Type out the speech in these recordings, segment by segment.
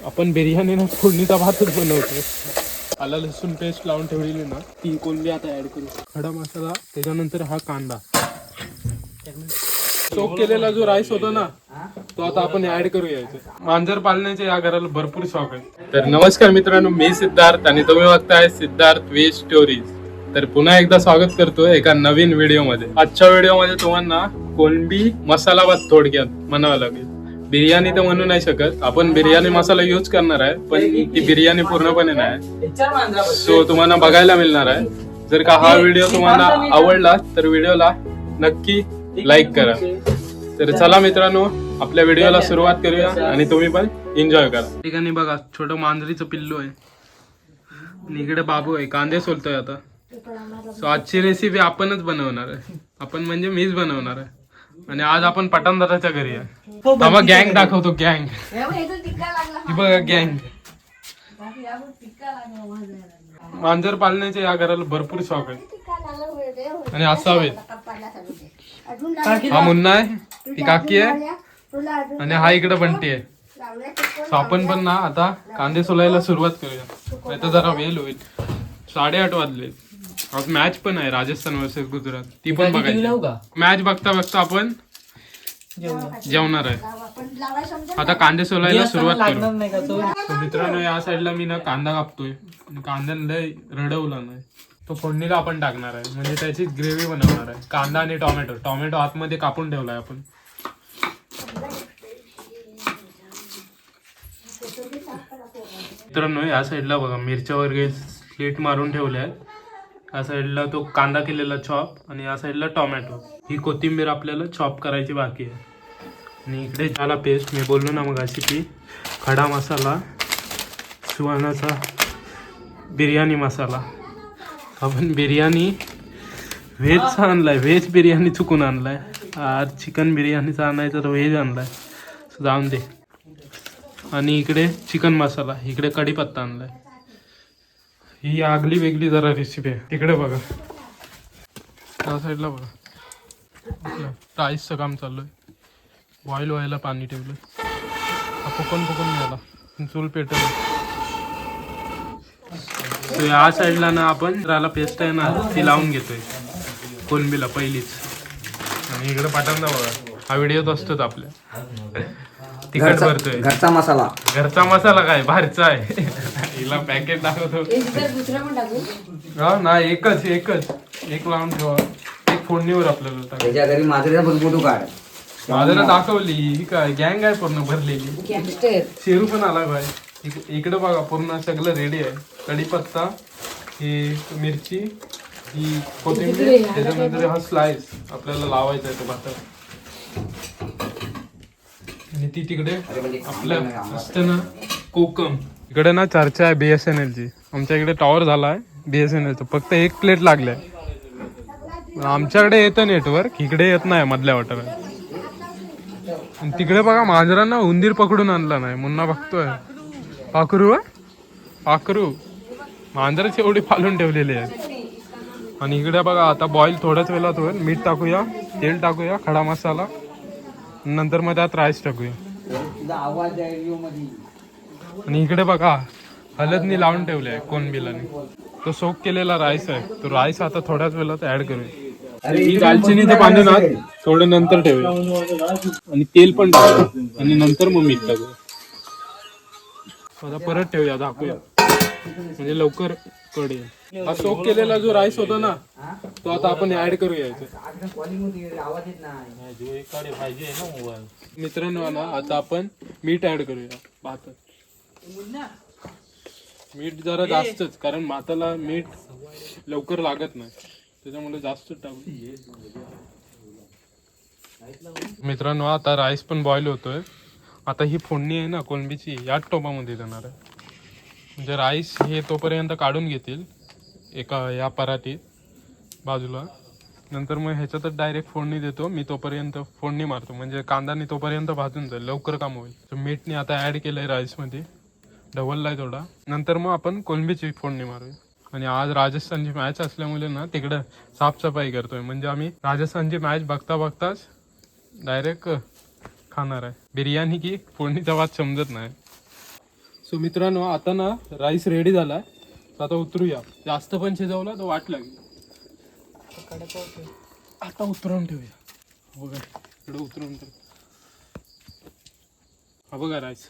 आपण बिर्याणी ना फोडणीचा भातच बनवतो. आला लसूण पेस्ट लावून ठेवलेली ना ती कोलंबी आता ऍड करू. खडा मसाला, त्याच्यानंतर हा कांदा. सोक केलेला जो राईस होता ना तो आता आपण ऍड करूया. मांजर पालण्याचे या घराला भरपूर शौक आहे. तर नमस्कार मित्रांनो, मी सिद्धार्थ आणि तुम्ही बघताय सिद्धार्थ व्हेज स्टोरीज. तर पुन्हा एकदा स्वागत करतोय एका नवीन व्हिडिओ मध्ये. आजच्या व्हिडिओ मध्ये तुम्हाला कोलंबी मसाला भात थोडक्यात म्हणावं लागेल. बिर्याणी तर म्हणू नाही शकत आपण, बिर्याणी मसाला यूज करणार आहे पण ती बिर्याणी पूर्णपणे नाही. सो तुम्हाला बघायला मिळणार आहे. जर का हा व्हिडिओ तुम्हाला आवडला तर व्हिडिओला नक्की लाईक करा. तर चला मित्रांनो, आपल्या व्हिडिओला सुरुवात करूया आणि तुम्ही पण एन्जॉय करा. ठिकाणी बघा छोटं मांजरीचं पिल्लू आहे आणि इकडे बाबू आहे, कांदे सोलतोय आता. सो आजची रेसिपी आपणच बनवणार आहे. आपण म्हणजे मीच बनवणार आहे. आणि आज आपण पठाणदाराच्या घरी आहे. आम्हा गँग दाखवतो, गँग. ही बघा गँग. मांजर पालण्याचे या घराला भरपूर शौक आहे आणि असावे. हा मुन्ना आहे, ती काकी आहे आणि हा इकडे बंटी आहे. सो आपण पण ना आता कांदे सोलायला सुरुवात करूया, नाही तर जरा वेळ होईल. 8:30 वाजले. आज मॅच पण आहे राजस्थान वर्सेस गुजरात, ती पण बघायची. मॅच बघता बघता आपण जेवणार आहे. आता कांदे सोलायला सुरुवात करू. मित्रांनो, या साईडला मी ना कांदा कापतोय. कांद्याला रडवला नाही तो फोडणीला आपण टाकणार आहे, म्हणजे त्याची ग्रेव्ही बनवणार आहे. कांदा आणि टोमॅटो आतमध्ये कापून ठेवलाय आपण. मित्रांनो, या साईडला बघा मिरच्या वगैरे स्लीट मारून ठेवल्या आहेत. या साईडला तो कांदा केलेला चॉप आणि या साईडला टोमॅटो. ही कोथिंबीर आपल्याला चॉप करायची बाकी आहे. आणि इकडे झाला पेस्ट, मी बोललो ना मग अशी की खडा मसाला, सुहानाचा बिर्याणी मसाला. आपण बिर्याणी व्हेजचा आणलाय, व्हेज बिर्याणी चुकून आणलाय. आज चिकन बिर्याणीचा आणायचा तर व्हेज आणलाय, जाऊन दे. आणि इकडे चिकन मसाला, इकडे कढीपत्ता आणलाय. ही आगली वेगळी जरा रेसिपी आहे. तिकडे बघा, त्या साईडला बघा राईसचं काम चालू आहे. बॉईल व्हायला पाणी ठेवलं. फुकून मिळाला, चूल पेटवलं. तर या साईडला ना आपण राला पेस्ट आहे ना ती लावून घेतोय कोलंबीला पहिलीच. आणि इकडे पाठांदा बघा, हा व्हिडिओत असतोच आपल्या. तिखट भरतोय. घरचा मसाला काय बाहेरचा आहे. हिला पॅकेट दाखवतो. हा ना, एकच एक लावून ठेवा. एक फोडणीवर आपल्याला माझ्याला दाखवली. ही काय गँग आहे पूर्ण भरलेली. शेरू पण आला भाई. इकडे बघा पूर्ण सगळं रेडी आहे. कढीपत्ता, ही मिरची, ही कोथिंबीर, त्याच्यानंतर हा स्लाइस आपल्याला लावायचा आहे तो भातात. आणि ती तिकडे आपल्या असतं ना कोकम. इकडे ना चर्चा आहे BSNL ची. आमच्या इकडे टॉवर झाला आहे BSNL चा. फक्त एक प्लेट लागलाय. आमच्याकडे येतं नेटवर्क, इकडे येत नाही मधल्या वाटाला. आणि तिकडे बघा मांजरांना उंदीर पकडून आणला नाही. मुन्ना बघतोय. पाखरू मांजराची एवढी पालून ठेवलेली आहे. आणि इकडे बघा आता बॉईल थोड्याच वेळात होईल. मीठ टाकूया, तेल टाकूया, खडा मसाला, नंतर मग त्यात राईस टाकूया. आणि इकडे बघा हळदनी लावून ठेवले आहे कोलंबीला. तो सोक केलेला राईस आहे, तो राईस आता थोड्याच वेळात ऍड करूया. ही दालचिनीचं पाणी ना थोडं नंतर ठेवूया. आणि तेल पण टाकूया आणि नंतर मग मीठ टाकूया. आता परत ठेवूया, झाकूया, म्हणजे लवकर कळेल. हा सोक केलेला जो राईस होता ना तो आता आपण ऍड करूया. मित्रांनो ना आता आपण मीठ ऍड करूया भातात. मीठ जरा जास्तच, कारण भाताला मीठ लवकर लागत नाही, त्याच्यामुळे जास्त टाकू. मित्रांनो आता राईस पण बॉईल होतोय. आता ही फोडणी आहे ना कोलंबीची याच टोपामध्ये देणार आहे. म्हणजे राईस हे तोपर्यंत काढून घेतील एका या परातीत बाजूला. नंतर मग ह्याच्यातच डायरेक्ट फोडणी देतो मी. तोपर्यंत फोडणी मारतो, म्हणजे कांदाने तोपर्यंत भाजून जाईल, लवकर काम होईल. मीठने आता ऍड केलंय राईसमध्ये, ढवललाय थोडा. नंतर मग आपण कोलंबीची फोडणी मारूया. आणि आज राजस्थानची मॅच असल्यामुळे ना तिकडं साफसफाई करतोय. म्हणजे आम्ही राजस्थानची मॅच बघता बघताच डायरेक्ट खाणार आहे. बिर्याणी की फोडणीचा वाद समजत नाही. सो मित्रांनो आता ना राईस रेडी झालाय. आता उतरूया. जास्त पण शिजवला तर वाट लागेल. आता उतरवून ठेवूया. बघा इकडे उतरवून ठेव. हा बघा राईस.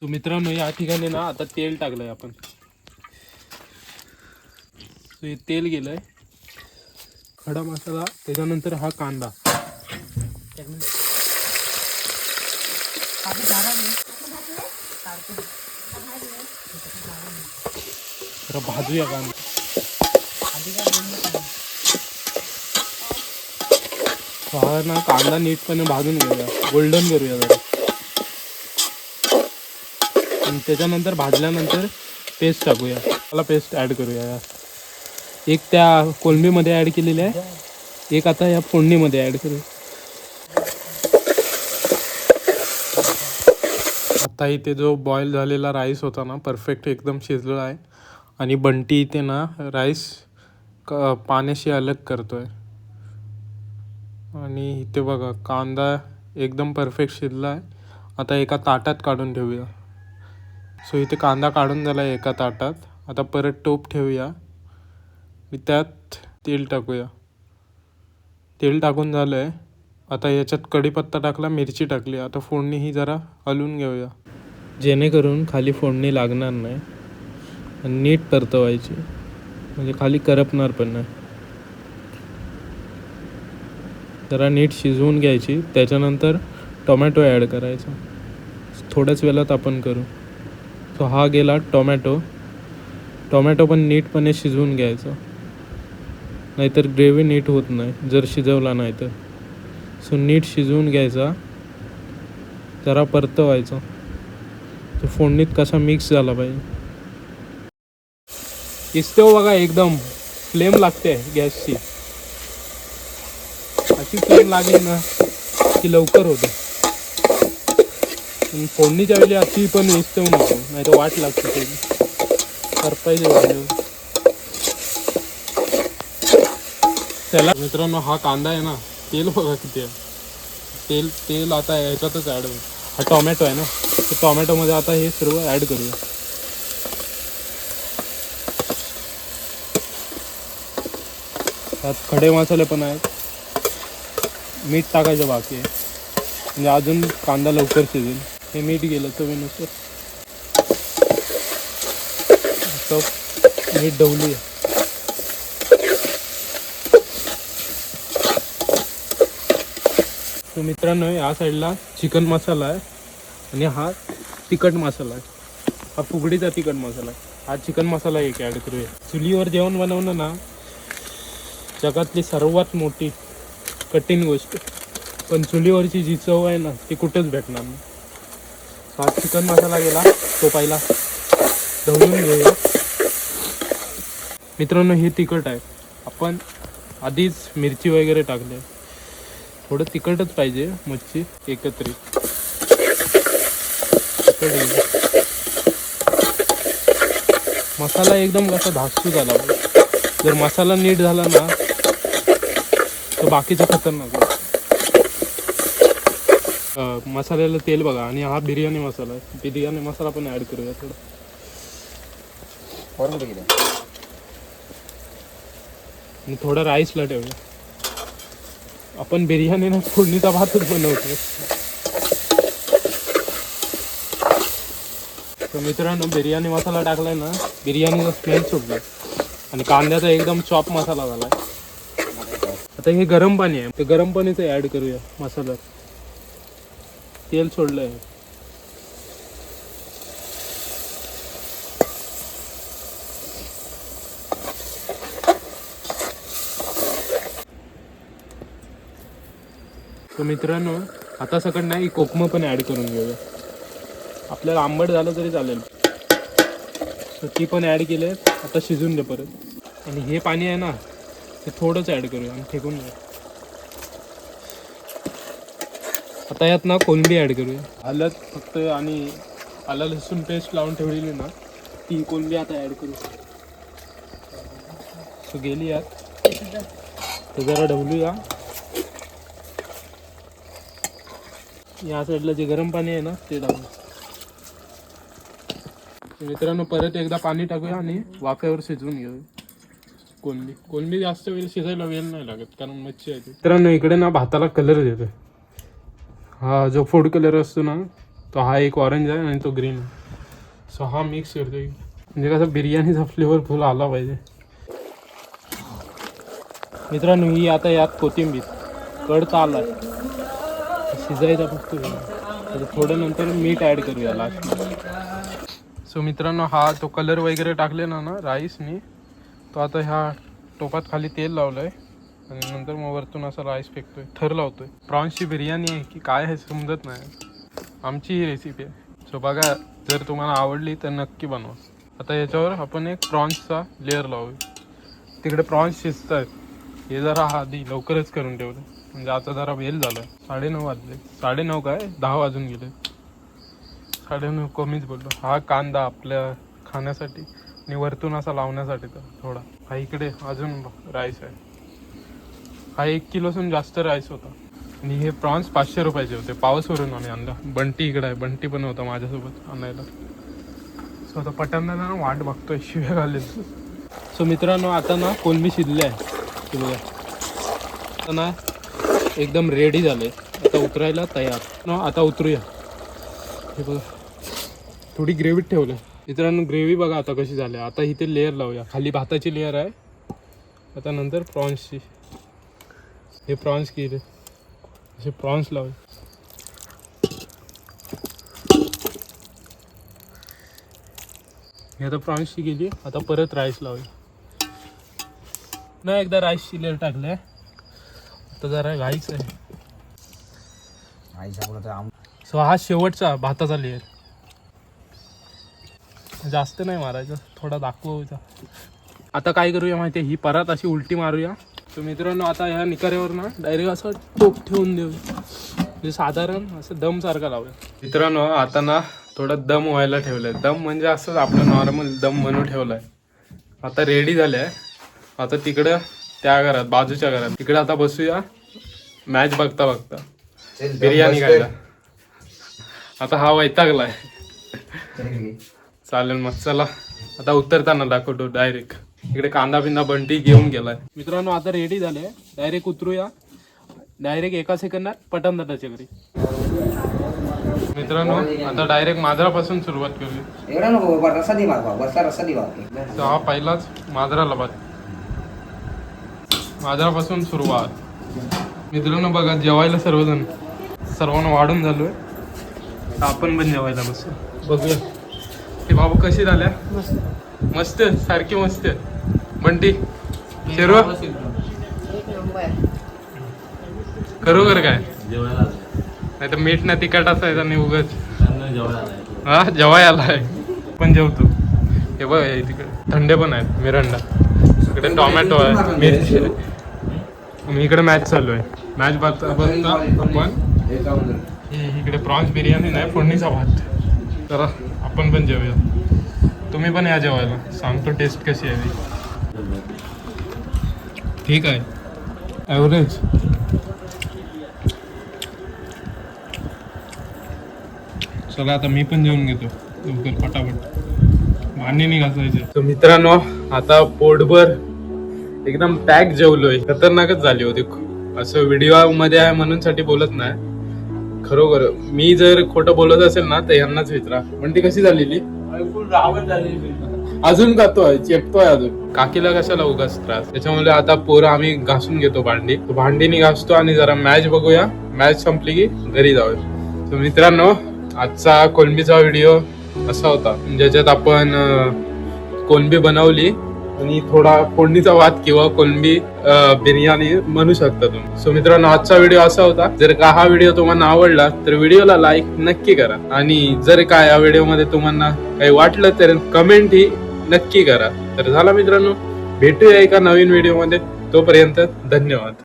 तो मित्रांनो या ठिकाणी ना आता तेल टाकलंय आपण. हे तेल गेलंय. खडा मसाला त्याच्यानंतर हा कांदा. जरा भाजूया कांदा. हा ना कांदा नीटपणे भाजून घेऊया. गोल्डन करूया जरा. आणि त्याच्यानंतर भाजल्यानंतर पेस्ट टाकूया. मला पेस्ट ॲड करूया यार. एक त्या कोलंबीमध्ये ॲड केलेली आहे. एक आता या फोडणीमध्ये ॲड करूया. आता इथे जो बॉईल झालेला राईस होता ना परफेक्ट एकदम शिजलेला आहे. आणि बंटी इथे ना राईस पाण्याशी अलग करतोय. आणि इथे बघा कांदा एकदम परफेक्ट शिजला आहे. आता एका ताटात काढून ठेवूया. सो इथे कांदा काढून झाला आहे एका ताटात. आता परत टोप ठेवूया. त्यात तेल टाकूया. तेल टाकून झालं आहे. आता याच्यात कढीपत्ता टाकला, मिरची टाकली. आता फोडणी ही जरा हलवून घेऊया जेणेकरून खाली फोडणी लागणार नाही. आणि नीट परतवायची म्हणजे खाली करपणार पण नाही. जरा नीट शिजवून घ्यायची. त्याच्यानंतर टोमॅटो ॲड करायचा. थोड्याच वेळात आपण करू. सो हा गेला टोमॅटो. टोमॅटो पण नीटपणे शिजवून घ्यायचा. नाहीतर ग्रेव्ही नीट होत नाही जर शिजवला नाही तर. सो नीट शिजवून घ्यायचा. जरा परतवायचा. तो फोडणीत कसा मिक्स झाला पाहिजे. इस्तेव बघा एकदम फ्लेम लागते गॅसची. अशी फ्लेम लागली ना की लवकर होते. फोडणीच्या वेळी अशी पण इस्तेव नको नाही तर वाट लागते त्याची. करपायचे त्याला. मित्रांनो हा कांदा आहे ना तेल बघा किती आहे. तेल आता ह्याच्यातच ॲड होईल. हा टोमॅटो आहे ना तर टोमॅटोमध्ये आता हे सर्व ॲड करूया. त्यात खडे मसाले पण आहेत. मीठ टाकायचं बाकी आहे म्हणजे अजून कांदा लवकर शिजेल. हे मीठ गेलं चवीनुसार. आता मीठ ढवली. तो मित्रांनो या साईडला चिकन मसाला आहे आणि हा तिखट मसाला आहे. हा फुगडीचा तिखट मसाला आहे. हा चिकन मसाला एक ॲड करूया. चुलीवर जेवण बनवणं ना जगातली सर्वात मोठी कठीण गोष्ट. पण चुलीवरची जी चव आहे ना ती कुठेच भेटणार नाही. हा चिकन मसाला गेला तो पहिला ढवळून घेऊया. मित्रांनो हे तिखट आहे. आपण आधीच मिरची वगैरे टाकले. थोडं तिखटच पाहिजे मच्छी एकत्रित. मसाला एकदम कसा धाकटू झाला. जर मसाला नीट झाला ना तर बाकीचं खतरनाक आहे. मसाल्याला तेल बघा. आणि हा बिर्याणी मसाला आहे. बिर्याणी मसाला पण ॲड करूया थोडं. आणि थोडं राईसला ठेवूया. आपण बिर्याणीला फोडणीचा भातच बनवतो. तर मित्रांनो बिर्याणी मसाला टाकलाय ना बिर्याणीचा स्मेल सुटला. आणि कांद्याचा एकदम चॉप मसाला झालाय. आता हे गरम पाणी आहे. ते गरम पाणीचं ॲड करूया मसाल्यात. तेल सोडलंय. तर मित्रांनो आता सकट नाही कोकम पण ॲड करून घेऊया. आपल्याला आंबट झालं तरी चालेल. तर ती पण ॲड केले. आता शिजून दे परत. आणि हे पाणी आहे ना ते थोडंच ॲड करूया आणि फेकून घ्या. आता यात ना कोलंबी ॲड करूया. हळद फक्त आणि आलं लसूण पेस्ट लावून ठेवलेली ना ती कोलंबी आता ॲड करू. सो गेली यात तर जरा ढवलूया. या साईडला जे गरम पाणी आहे ना ते टाकू. मित्रांनो परत एकदा पाणी टाकूया आणि वाफ्यावर शिजवून घेऊ. कोलंबी जास्त वेळ शिजायला वेळ नाही लागत कारण मच्छी आहे. मित्रांनो इकडे ना भाताला कलर देतोय. हा जो फूड कलर असतो ना तो हा एक ऑरेंज आहे आणि तो ग्रीन आहे. सो हा मिक्स करतोय म्हणजे कसं बिर्याणीचा फ्लेवर फुल आला पाहिजे. मित्रांनो ही आता यात कोथिंबीर कडता आलाय शिजायचा फक्त थोडं नंतर मीठ ॲड करूया लास्ट. सो मित्रांनो हा तो कलर वगैरे टाकले ना राईसनी तो आता ह्या टोपात खाली तेल लावलंय आणि नंतर मग वरतून असा राईस फेकतोय. थर लावतोय. प्रॉन्सची बिर्याणी आहे की काय हे समजत नाही. आमची ही रेसिपी आहे. सो बघा जर तुम्हाला आवडली तर नक्की बनवा. आता याच्यावर आपण एक प्रॉन्सचा लेअर लावूया. तिकडे प्रॉन्स शिजत आहेत. हे जरा आधी लवकरच करून ठेवलं म्हणजे आता जरा वेळ झाला. 9:30 वाजले. 9:30 काय 10 वाजून गेले. 9:30 कमीच बोललो. हा कांदा आपल्या खाण्यासाठी आणि वरतून असा लावण्यासाठी तर थोडा. हा इकडे अजून राईस आहे. हा 1 किलोसून जास्त राईस होता आणि हे प्रॉन्स 500 रुपयाचे होते. पावसवरून आम्ही आणला. बंटी इकडे आहे. बंटी पण होता माझ्यासोबत आणायला. सो आता पटांना ना वाट बघतोय शिव्या घालेल. सो मित्रांनो आता ना कोलंबी शिजले आहे ते बघा. आता ना एकदम रेडी झाले. आता उतरायला तयार ना. आता उतरूया. हे बघा थोडी ग्रेव्हीत ठेवलं. मित्रांनो ग्रेव्ही बघा आता कशी झाली. आता इथे लेअर लावूया. खाली भाताची लेअर आहे. आता नंतर प्रॉन्सची. हे प्रॉन्स केले असे प्रॉन्स लावूया. हे आता प्रॉन्सची गेली. आता परत राईस लावूया. ना एकदा राईसची लेअर टाकले. आता जरा राईस आहे. सो हा शेवटचा भाताचा लेअर. जास्त नाही मारायचं थोडा दाखवायचा. आता काय करूया माहिती आहे ही परत अशी उलटी मारूया. तर मित्रांनो आता ह्या निकाऱ्यावर ना डायरेक्ट असं टोप ठेवून देऊ म्हणजे साधारण असं दम सारखा लावूया. मित्रांनो आता ना थोडा दम व्हायला ठेवलंय. दम म्हणजे असं आपलं नॉर्मल दम बनवून ठेवलाय. आता रेडी झालंय. आता तिकडं त्या घरात बाजूच्या घरात तिकडे आता बसूया मॅच बघता बघता बिर्याणी खायला. आता हा वैतागलाय. चालेल मग चला आता उतरताना दाखवतो डायरेक्ट. इकडे कांदा बिंदा बंटी घेऊन गेलाय. मित्रांनो आता रेडी झाले. डायरेक्ट उतरूया. डायरेक्ट एका सेकंदात पटन दादाच्या घरी. मित्रांनो आता डायरेक्ट मांजरापासून सुरुवात करूया. हा पहिलाच मांजराला बाद. मांजरापासून सुरुवात. मित्रांनो बघा जेवायला सर्वांना वाढून झालोय. आपण पण जेवायला बसू. बघूया हे बाबू कशी झाल्या. मस्त सारखी मस्त. बंटी शेरवा खरोखर काय नाही तर मीठ ना तिखट असायचं आणि उगाच हा जेवाय आलाय. पण जेवतो. हे बघ तिकडे थंडे पण आहेत. मिरंडा इकडे टोमॅटो आहे मिरची आहे. इकडे मॅच चालू आहे. मॅच बघता आपण इकडे प्रॉन्स बिर्याणी नाही फोडणीचा भात. तर आपण पण जेवूया. तुम्ही पण या जेवायला. सांगतो टेस्ट कशी आहे ती. ठीक आहे ॲव्हरेज. चला आता मी पण जेवून घेतो लवकर पटापट. भांडी नाही घासायचे. तर मित्रांनो आता पोटभर एकदम पॅक जेवलोय. खतरनाकच झाली होती. असं व्हिडिओ मध्ये आहे म्हणून साठी बोलत नाही. खरोखर मी जर खोटं बोलत असेल ना तर यांनाच विचारा. पण ती कशी झालेली अजून खातोय चेपतोय अजून. काकीला कशाला उगाच त्रास. त्याच्यामुळे आता पोरं आम्ही घासून घेतो भांडी. भांडीनी घासतो आणि जरा मॅच बघूया. मॅच संपली की घरी जाऊया. तर मित्रांनो आजचा कोलंबीचा व्हिडिओ असा होता ज्याच्यात आपण कोलंबी बनवली आणि थोडा फोडणीचा भात किंवा कोलंबी बिर्याणी म्हणू शकता तुम्ही. सो मित्रांनो आजचा व्हिडिओ असा होता. जर का हा व्हिडिओ तुम्हाला आवडला तर व्हिडिओला लाईक नक्की करा. आणि जर का या व्हिडिओ मध्ये तुम्हाला काही वाटलं तर कमेंट ही नक्की करा. तर झाला मित्रांनो भेटूया एका नवीन व्हिडिओ मध्ये. तोपर्यंत धन्यवाद.